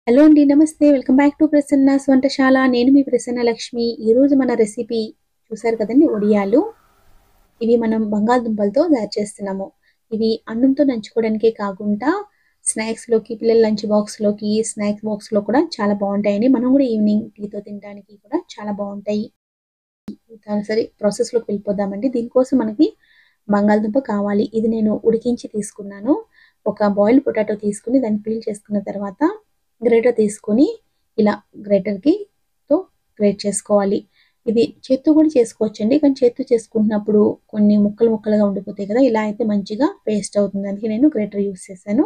Hello అండి. నమస్తే. Welcome back to Prasanna's Vantashala. నేను మీ ప్రసన్న లక్ష్మి. ఈరోజు మన రెసిపీ చూసారు కదండీ! వడియాలు. ఇవి మనం బంగాళదుంపలతో తయారు చేస్తున్నాము. ఇవి అన్నంతో నంచుకోవడానికే కాకుండా స్నాక్స్‌లోకి, పిల్లల లంచ్ బాక్స్‌లోకి, స్నాక్స్ బాక్స్‌లో కూడా చాలా బావుంటాయండి. మనం కూడా ఈవినింగ్ టీతో తినడానికి కూడా చాలా బావుంటాయి. సరే ప్రాసెస్‌లోకి వెళ్ళిపోదామండి. దీనికోసం మనకి బంగాళదుంప కావాలి. ఇది నేను ఉడికించి తీసుకున్నాను. ఒక బాయిల్డ్ పొటాటో తీసుకొని దాన్ని పీల్ చేసుకున్న తర్వాత గ్రేటర్ తీసుకొని ఇలా గ్రేటర్‌తో గ్రేట్ చేసుకోవాలి. ఇది చేత్తో కూడా చేసుకోవచ్చండి. కానీ చేత్తో చేసుకుంటున్నప్పుడు కొన్ని ముక్కలు ముక్కలుగా ఉండిపోతాయి కదా! ఇలా అయితే మంచిగా పేస్ట్ అవుతుంది. అందుకే నేను గ్రేటర్ యూజ్ చేశాను.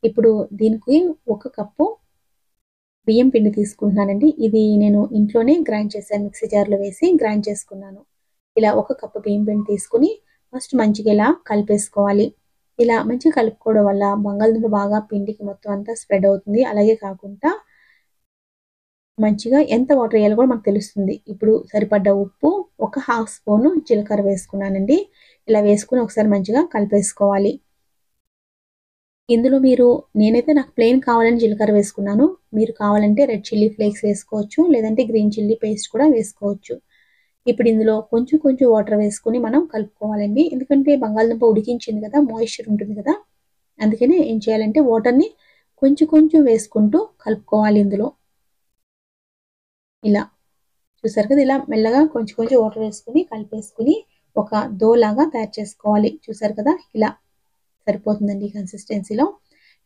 ఇప్పుడు దీనికి ఒక కప్పు బియ్యం పిండి తీసుకుంటున్నానండి. ఇది నేను ఇంట్లోనే గ్రైండ్ చేశాను. మిక్సీ జార్‌లో వేసి గ్రైండ్ చేసుకున్నాను. ఇలా ఒక కప్పు బియ్యం పిండి తీసుకొని ఫస్ట్ మంచిగా ఇలా కలిపేసుకోవాలి. ఇలా మంచిగా కలుపుకోవడం వల్ల బంగాళదుంప బాగా పిండికి మొత్తం అంతా స్ప్రెడ్ అవుతుంది. అలాగే కాకుండా మంచిగా ఎంత వాటర్ ఎయాలో కూడా మనకు తెలుస్తుంది. ఇప్పుడు సరిపడ్డ ఉప్పు, ఒక హాఫ్ స్పూను జీలకర్ర వేసుకున్నానండి. ఇలా వేసుకొని ఒకసారి మంచిగా కలిపేసుకోవాలి. ఇందులో నేనైతే నాకు ప్లెయిన్ కావాలని జీలకర్ర వేసుకున్నాను. మీరు కావాలంటే రెడ్ చిల్లీ ఫ్లేక్స్ వేసుకోవచ్చు. లేదంటే గ్రీన్ చిల్లీ పేస్ట్ కూడా వేసుకోవచ్చు. ఇప్పుడు ఇందులో కొంచెం కొంచెం వాటర్ వేసుకొని మనం కలుపుకోవాలండి. ఎందుకంటే బంగాళదుంప ఉడికించింది కదా! మాయిశ్చర్ ఉంటుంది కదా! అందుకని ఏం చేయాలంటే వాటర్‌ని కొంచెం కొంచెం వేసుకుంటూ కలుపుకోవాలి ఇందులో. ఇలా చూసారు కదా! ఇలా మెల్లగా కొంచెం కొంచెం వాటర్ వేసుకొని కలిపేసుకొని ఒక లాగా తయారు చేసుకోవాలి. చూసారు కదా! ఇలా సరిపోతుందండి ఈ కన్సిస్టెన్సీలో.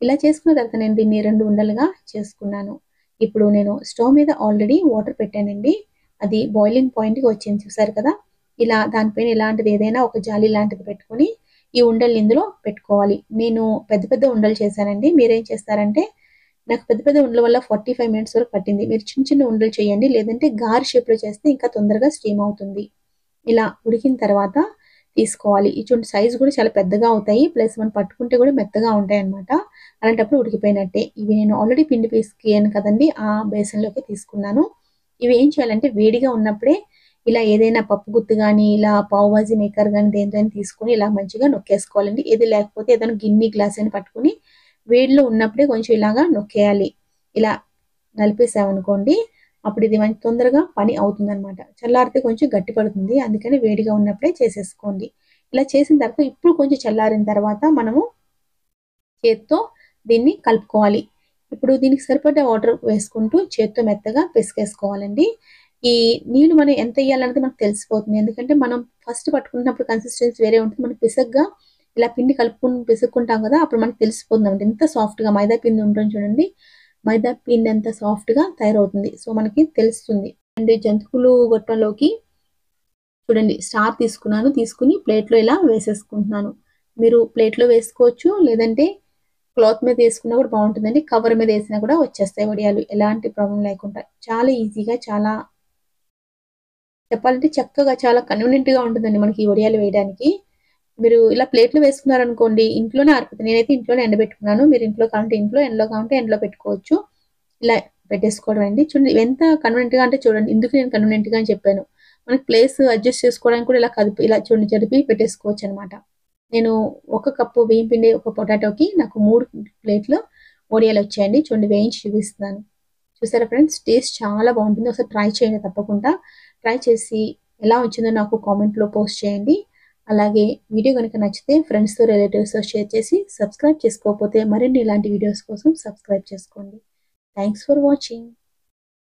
ఇలా చేసుకున్న తర్వాత నేను దీన్ని 2 ఉండలుగా చేసుకున్నాను. ఇప్పుడు నేను స్టవ్ మీద ఆల్రెడీ వాటర్ పెట్టానండి. అది బాయిలింగ్ పాయింట్‌కి వచ్చింది చూసారు కదా! ఇలా దానిపైన ఇలాంటిది ఏదైనా ఒక జాలి లాంటిది పెట్టుకొని ఈ ఉండల్ని ఇందులో పెట్టుకోవాలి. నేను పెద్ద పెద్ద ఉండలు చేశానండి. మీరేం చేస్తారంటే నాకు పెద్ద పెద్ద ఉండల వల్ల 45 మినిట్స్ వరకు పట్టింది. మీరు చిన్న చిన్న ఉండలు చేయండి. లేదంటే గారె షేప్‌లో చేస్తే ఇంకా తొందరగా స్టీమ్ అవుతుంది. ఇలా ఉడికిన తర్వాత తీసుకోవాలి. ఈ చూడండి సైజ్ కూడా చాలా పెద్దగా అవుతాయి. ప్లస్ మనం పట్టుకుంటే కూడా మెత్తగా ఉంటాయన్నమాట. అలాంటప్పుడు ఉడికిపోయినట్టే. ఇవి నేను ఆల్రెడీ పిండి పిసికాను కదండీ! ఆ బేసన్‌లోకి తీసుకున్నాను. ఇవి ఏం చేయాలంటే వేడిగా ఉన్నప్పుడే ఇలా ఏదైనా పప్పు గుత్తి గాని, ఇలా పావు బాజీ మేకర్ గాని దేనితోనైనా తీసుకొని ఇలా మంచిగా నొక్కేసుకోవాలండి. ఇది లేకపోతే ఏదైనా గిన్నె, గ్లాస్ అయినా పట్టుకొని వేడిలో ఉన్నప్పుడే కొంచెం ఇలాగా నొక్కేయాలి. ఇలా నలిపేసామనుకోండి అప్పుడు ఇది మంచి తొందరగా పని అవుతుందనమాట. చల్లారితే కొంచెం గట్టి పడుతుంది. అందుకని వేడిగా ఉన్నప్పుడే చేసేసుకోండి. ఇలా చేసిన తర్వాత ఇప్పుడు కొంచెం చల్లారిన తర్వాత మనము చేత్తో దీన్ని కలుపుకోవాలి. ఇప్పుడు దీనికి సరిపడ్డ వాటర్ వేసుకుంటూ చేత్తో మెత్తగా పిసికేసుకోవాలండి. ఈ నీళ్ళు మనం ఎంతెయ్యాలన్నది మనకు తెలిసిపోతుంది. ఎందుకంటే మనం ఫస్ట్ పట్టుకున్నప్పుడు కన్సిస్టెన్సీ వేరే ఉంటుంది. మనం పిసగ్గా ఇలా పిండి పిసుక్కుంటాం కదా! అప్పుడు మనకు తెలిసిపోతుందన్నమాట. ఎంత సాఫ్ట్‌గా మైదా పిండి ఉంటుంది చూడండి. మైదా పిండి ఎంత సాఫ్ట్‌గా తయారవుతుంది. సో, మనకి తెలుస్తుంది. అండ్ జంతికలు గొట్టంలోకి చూడండి స్టార్ తీసుకున్నాను. తీసుకొని ప్లేట్‌లో ఇలా వేసేసుకుంటున్నాను. మీరు ప్లేట్‌లో వేసుకోవచ్చు. లేదంటే క్లాత్ మీద ఏసుకున్నా కూడా బావుంటుందండి. కవర్ మీద ఏసినా కూడా వచ్చేస్తాయి వడియాలు. ఎలాంటి ప్రాబ్లమ్ లేకుండా. చాలా ఈజీగా చాలా చెప్పాలంటే చక్కగా చాలా కన్వీనియంట్‌గా ఉంటుందండి మనకి ఈ వడియాలు వేయడానికి. మీరు ఇలా ప్లేట్‌లో వేసుకున్నారనుకోండి ఇంట్లోనే ఆరిపోతాయి. నేనైతే ఇంట్లోనే ఎండబెట్టుకున్నాను. మీరు ఇంట్లో కావాలంటే ఇంట్లో, ఎండలో కావాలంటే ఎండలో పెట్టుకోవచ్చు. ఇలా పెట్టేసుకోవడం అండి. చూడండి ఎంత కన్వీనియంట్‌గా అంటే చూడండి. ఇందుకు నేను కన్వీనియంట్‌గా అని చెప్పాను. మనకి ప్లేస్ అడ్జస్ట్ చేసుకోవడానికి కూడా ఇలా ఇలా చూడండి జరిపి పెట్టేసుకోవచ్చనమాట. నేను ఒక కప్పు బియ్యం పిండి, ఒక పొటాటోకి నాకు 3 ప్లేట్‌లు వడియాలొచ్చాయండి. చూడండి వేయించి చూపిస్తున్నాను. చూసారా ఫ్రెండ్స్ టేస్ట్ చాలా బావుంటుంది. ఒకసారి ట్రై చేయండి తప్పకుండా. ట్రై చేసి ఎలా వచ్చిందో నాకు కామెంట్‌లో పోస్ట్ చేయండి. అలాగే వీడియో గనుక నచ్చితే ఫ్రెండ్స్‌తో, రిలేటివ్స్‌తో షేర్ చేసి సబ్స్క్రైబ్ చేసుకోకపోతే మరిన్ని ఇలాంటి వీడియోస్ కోసం సబ్స్క్రైబ్ చేసుకోండి. Thanks for watching.